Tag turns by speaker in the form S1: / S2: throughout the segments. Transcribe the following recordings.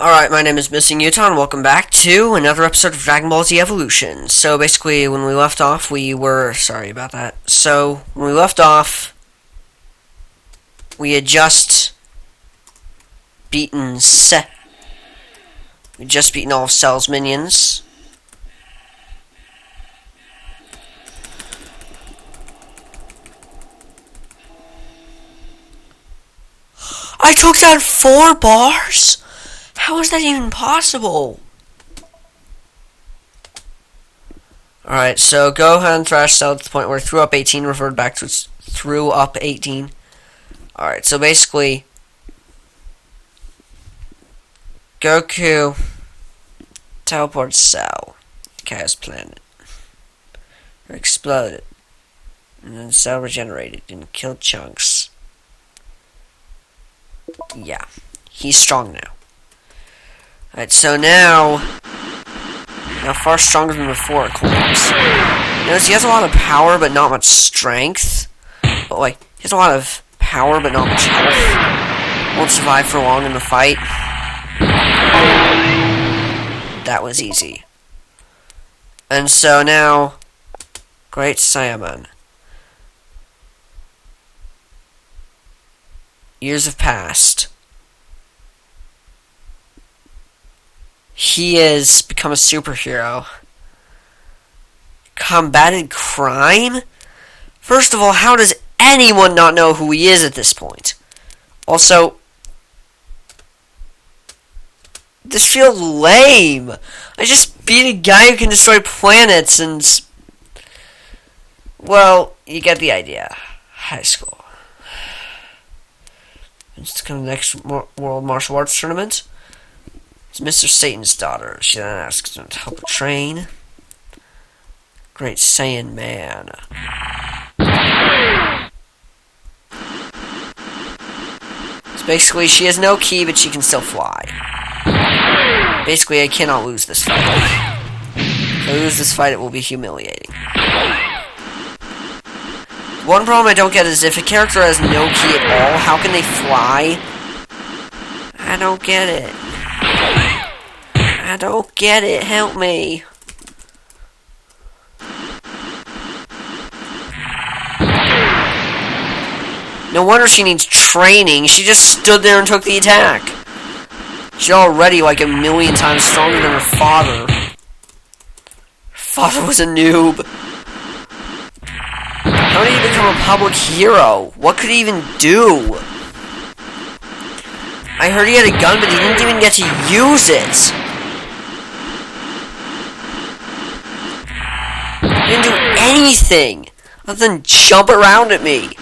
S1: Alright, my name is Missing Utah, and welcome back to another episode of Dragon Ball Z Evolution. So, basically, when we left off, we were... Sorry about that. So, when we left off, we had just beaten We'd just beaten all of Cell's minions. I took down 4 bars? How is that even possible? Alright, so Gohan thrashed Cell to the point where he threw up 18, reverted back to its threw up 18. Alright, so basically, Goku teleported Cell to Chaos Planet. Or exploded. And then Cell regenerated and killed Chunks. Yeah, he's strong now. Alright, so now far stronger than before it claims. Notice he has a lot of power but not much strength. But like, he has a lot of power but not much health. Won't survive for long in the fight. That was easy. And so now, Great Saiyaman. Years have passed. He has become a superhero. Combated crime? First of all, how does anyone not know who he is at this point? Also, this feels lame. I just beat a guy who can destroy planets and... Well, you get the idea. High school. It's coming to the next World Martial Arts Tournament. It's Mr. Satan's daughter. She then asks him to help her train. Great Saiyan Man. So basically, she has no ki, but she can still fly. Basically, I cannot lose this fight. If I lose this fight, it will be humiliating. One problem I don't get is if a character has no ki at all, how can they fly? I don't get it. I don't get it. Help me. No wonder she needs training. She just stood there and took the attack. She's already like a million times stronger than her father. Her father was a noob. How did he become a public hero? What could he even do? I heard he had a gun, but he didn't even get to use it. He didn't do anything other than jump around at me.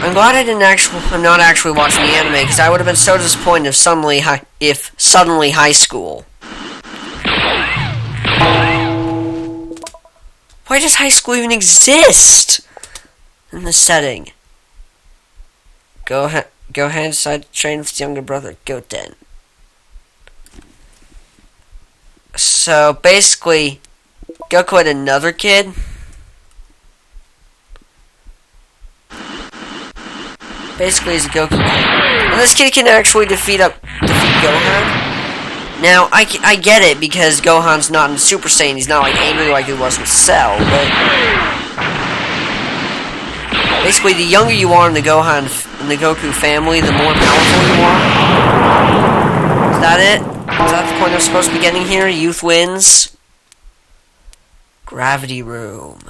S1: I'm glad I'm not actually watching the anime, because I would have been so disappointed if suddenly high school. Why does high school even exist in this setting? Gohan decided to train with his younger brother, Goten. So basically, Goku had another kid. Basically, he's a Goku kid. And this kid can actually defeat Gohan. Now, I get it, because Gohan's not in Super Saiyan. He's not, like, angry like he was with Cell, but... Basically, the younger you are in the Goku family, the more powerful you are. Is that it? Is that the point I'm supposed to be getting here? Youth wins? Gravity Room.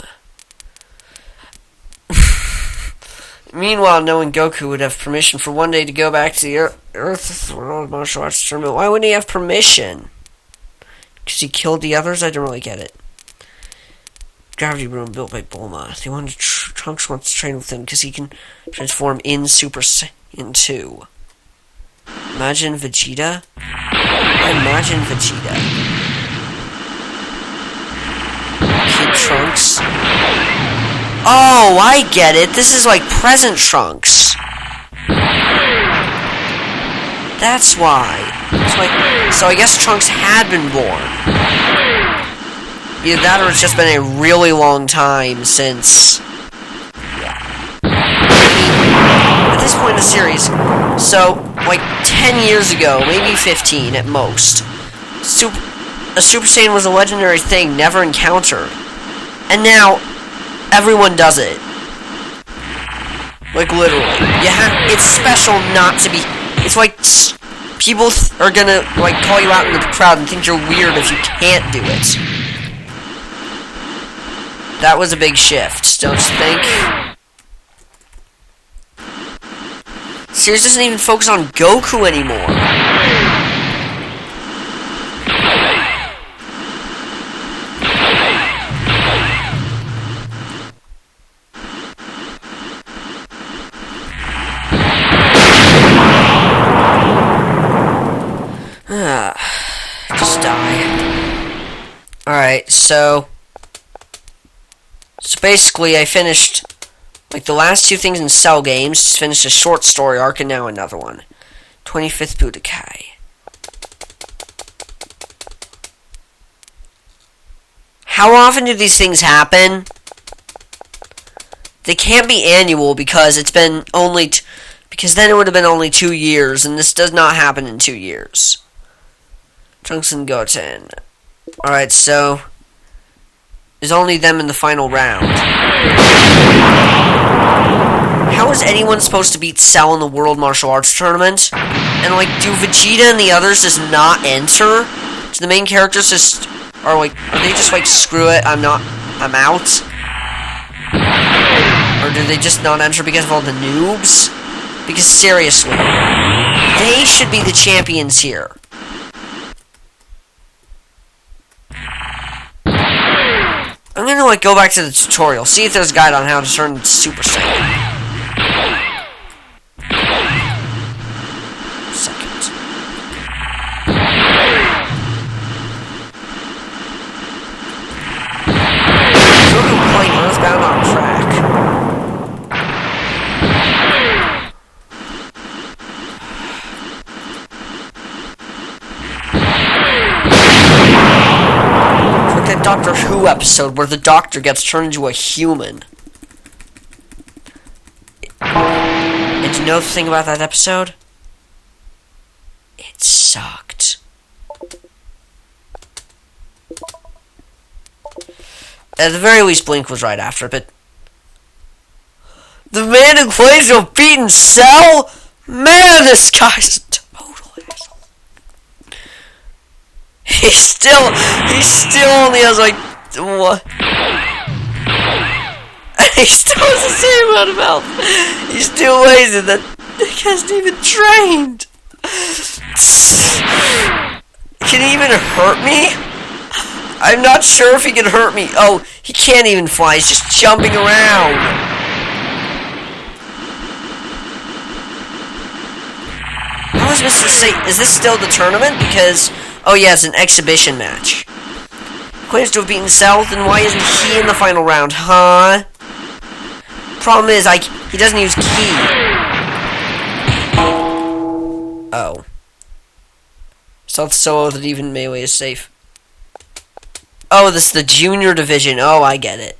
S1: Meanwhile, knowing Goku would have permission for one day to go back to the Earth World Martial Arts Tournament, why wouldn't he have permission? Because he killed the others? I don't really get it. Gravity Room built by Bulma. They wanted Trunks wants to train with him because he can transform in Super Saiyan 2. Imagine Vegeta? Imagine Vegeta. Kid Trunks. Oh, I get it. This is like present Trunks. That's why. So I guess Trunks had been born. Either that or it's just been a really long time since... At this point in the series, so, like, 10 years ago, maybe 15 at most, a Super Saiyan was a legendary thing never encountered. And now, everyone does it. Like, literally. It's special not to be... It's like, people are gonna, like, call you out in the crowd and think you're weird if you can't do it. That was a big shift, don't you think? Series doesn't even focus on Goku anymore. Just die. Alright, so basically I finished like the last two things in Cell games, just finished a short story arc and now another one. 25th Budokai. How often do these things happen? They can't be annual because it's been only... because then it would have been only 2 years, and this does not happen in 2 years. Trunks and Goten. Alright, so... there's only them in the final round. How is anyone supposed to beat Cell in the World Martial Arts Tournament? And, like, do Vegeta and the others just not enter? Do the main characters just... are they just like, screw it, I'm out? Or do they just not enter because of all the noobs? Because seriously, they should be the champions here. I'm gonna, like, go back to the tutorial, see if there's a guide on how to turn into Super Saiyan. Earthbound on track. It's like that Doctor Who episode where the Doctor gets turned into a human. And you know the thing about that episode? It sucked. At the very least, Blink was right after it, but... the man who plays a beaten Cell? Man, this guy's a total asshole. He still only has, like, what? He still has the same amount of health. He still weighs it, that he hasn't even trained. Can he even hurt me? I'm not sure if he can hurt me. Oh, he can't even fly. He's just jumping around. I was supposed to say, is this still the tournament? Because, oh yeah, it's an exhibition match. Claims to have beaten Cell, then why isn't he in the final round, huh? Problem is, he doesn't use Ki. Oh. Stealth so low that even melee is safe. Oh, this is the junior division. Oh, I get it.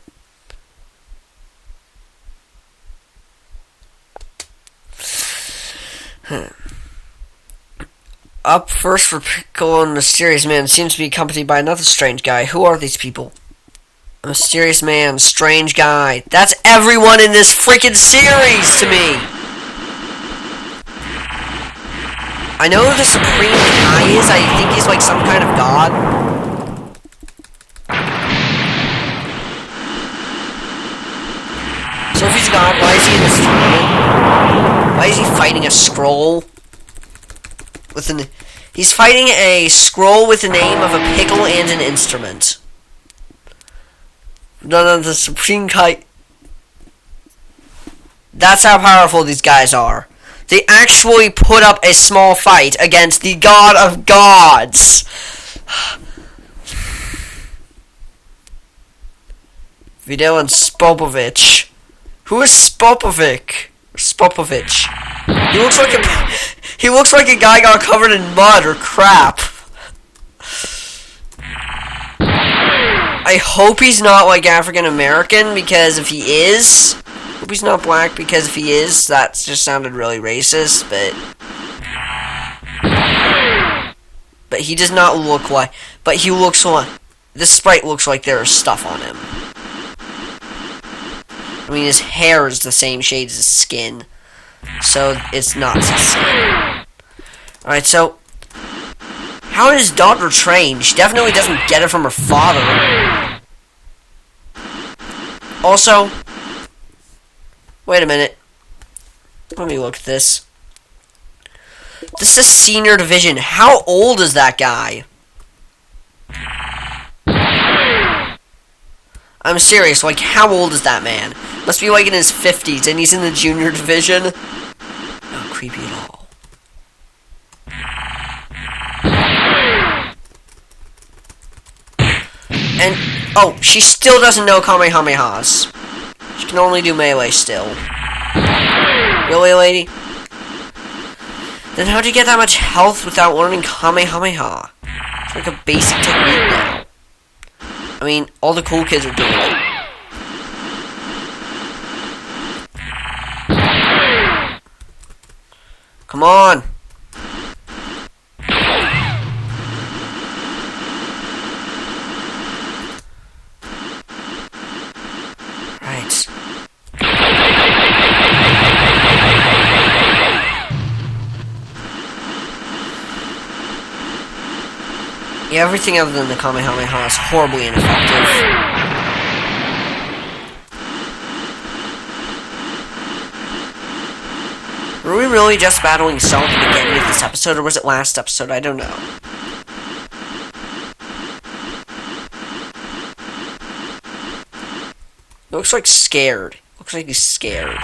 S1: Up first for Piccolo and Mysterious Man seems to be accompanied by another strange guy. Who are these people? A mysterious man, strange guy. That's everyone in this freaking series to me. I know who the Supreme Guy is. I think he's like some kind of god. So if he's a god, why is he in this tournament? Why is he fighting a scroll? He's fighting a scroll with the name of a pickle and an instrument. None of the Supreme Kai. That's how powerful these guys are. They actually put up a small fight against the God of Gods. Videl and Spopovich. Who is Spopovich? Spopovich. He looks like a... He looks like a guy got covered in mud or crap. I hope he's not like African American, because if he is, I hope he's not black, because if he is, that just sounded really racist, but he does not look like, but he looks like, this sprite looks like there is stuff on him. I mean, his hair is the same shade as his skin, so it's not his skin. Alright, so how is his daughter trained? She definitely doesn't get it from her father. Also, wait a minute. Let me look at this. This is senior division. How old is that guy? I'm serious, like, how old is that man? Must be like in his 50s, and he's in the junior division. Not creepy at all. And, oh, she still doesn't know Kamehamehas. She can only do melee still. Really, lady? Then how'd you get that much health without learning Kamehameha? It's like a basic technique now. I mean, all the cool kids are doing it. Come on! Right. Yeah, everything other than the Kamehameha is horribly ineffective. Were we really just battling Cell at the beginning of this episode, or was it last episode? I don't know. Looks like scared. Looks like he's scared.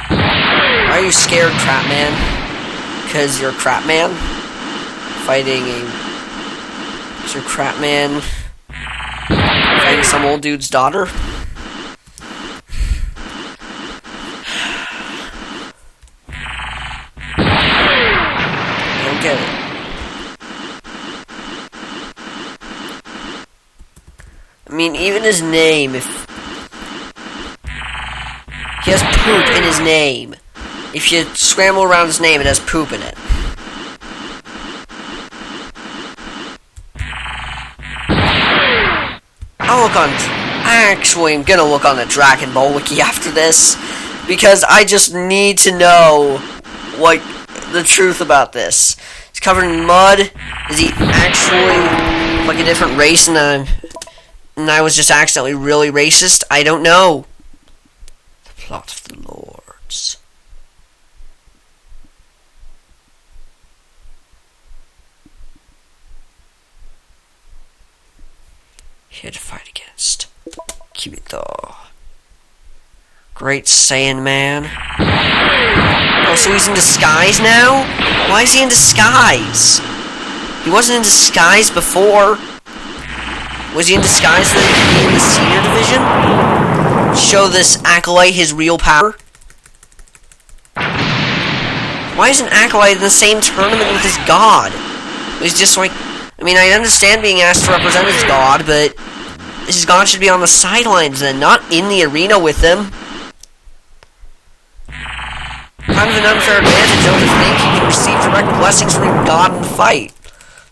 S1: Why are you scared, crap man? Because you're a crap man? Fighting a... Is your crap man fighting some old dude's daughter? I don't get it. I mean, even his name, if... He has poop in his name. If you scramble around his name, it has poop in it. I'm gonna look on the Dragon Ball wiki after this, because I just need to know, like, the truth about this. He's covered in mud. Is he actually like a different race, and I was just accidentally really racist? I don't know. The plot of the Lords. Here to fight against Kibito. Great Saiyan Man. Oh, so he's in disguise now? Why is he in disguise? He wasn't in disguise before. Was he in disguise so that he could be in the senior division? Show this acolyte his real power? Why is an acolyte in the same tournament with his god? He's just like... I mean, I understand being asked to represent his god, but his god should be on the sidelines then, not in the arena with him. Kind of an unfair advantage, don't you think? He can receive direct blessings from your god in the fight.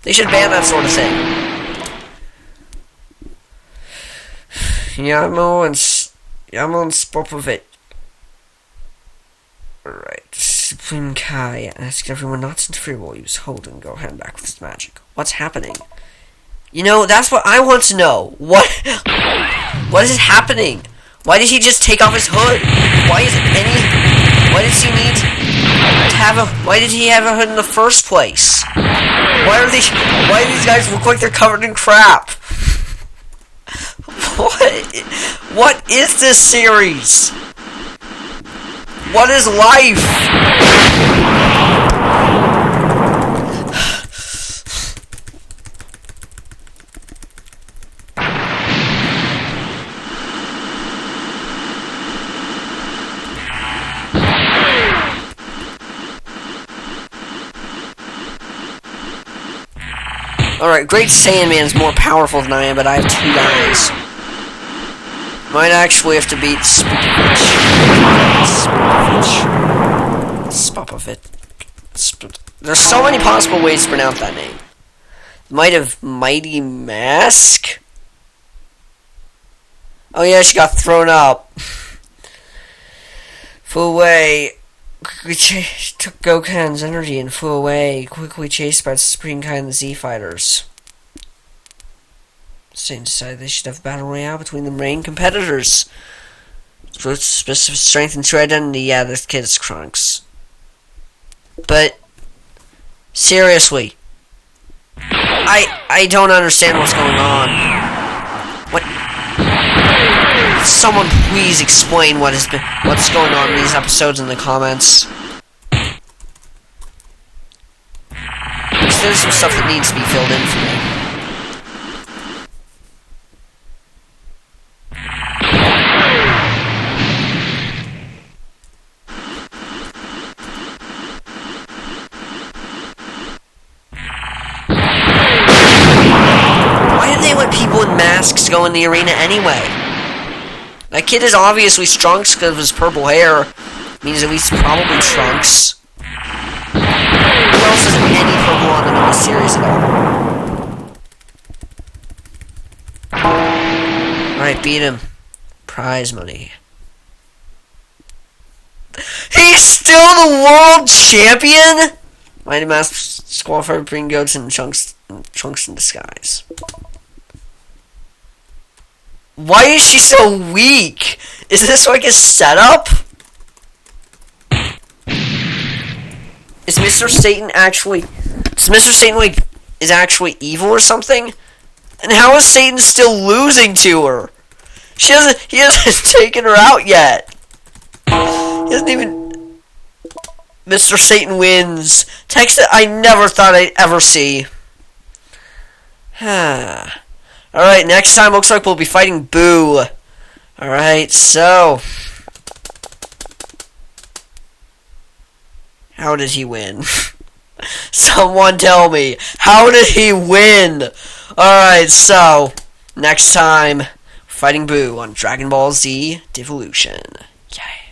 S1: They should ban that sort of thing. Yamo and Spopovich. Alright. Supreme Kai asked everyone not to interfere while he was holding Gohan back with his magic. What's happening? You know, that's what I want to know. What is happening? Why did he just take off his hood? Why does he need to have a... Why did he have a hood in the first place? Why do these guys look like they're covered in crap? What is this series? What is life? Alright, Great Saiyaman's more powerful than I am, but I have 2 guys. Might actually have to beat Spopovich. There's so many possible ways to pronounce that name. Might have Mighty Mask? Oh yeah, she got thrown up. Flew away. Quickly took Goken's energy and flew away. Quickly chased by the Supreme Kai and the Z Fighters. Satan decided they should have a battle royale between the main competitors. For specific strength and true identity, yeah, this kid is Krunks. But seriously, I don't understand what's going on. What? Someone please explain what's going on in these episodes in the comments. Because there's some stuff that needs to be filled in for me. People in masks go in the arena anyway. That kid is obviously Trunks because of his purple hair. Means at least probably Trunks. Who else has any purple on them in this series at all? Alright, beat him. Prize money. He's still the world champion? Mighty Mask disqualified between Goats and Trunks in disguise. Why is she so weak? Is this like a setup? Is Mr. Satan actually... Does Mr. Satan like... is actually evil or something? And how is Satan still losing to her? He hasn't taken her out yet. He hasn't even... Mr. Satan wins. Text that I never thought I'd ever see. Alright, next time looks like we'll be fighting Boo. Alright, so... How did he win? Someone tell me. How did he win? Alright, so... Next time, fighting Boo on Dragon Ball Z Devolution.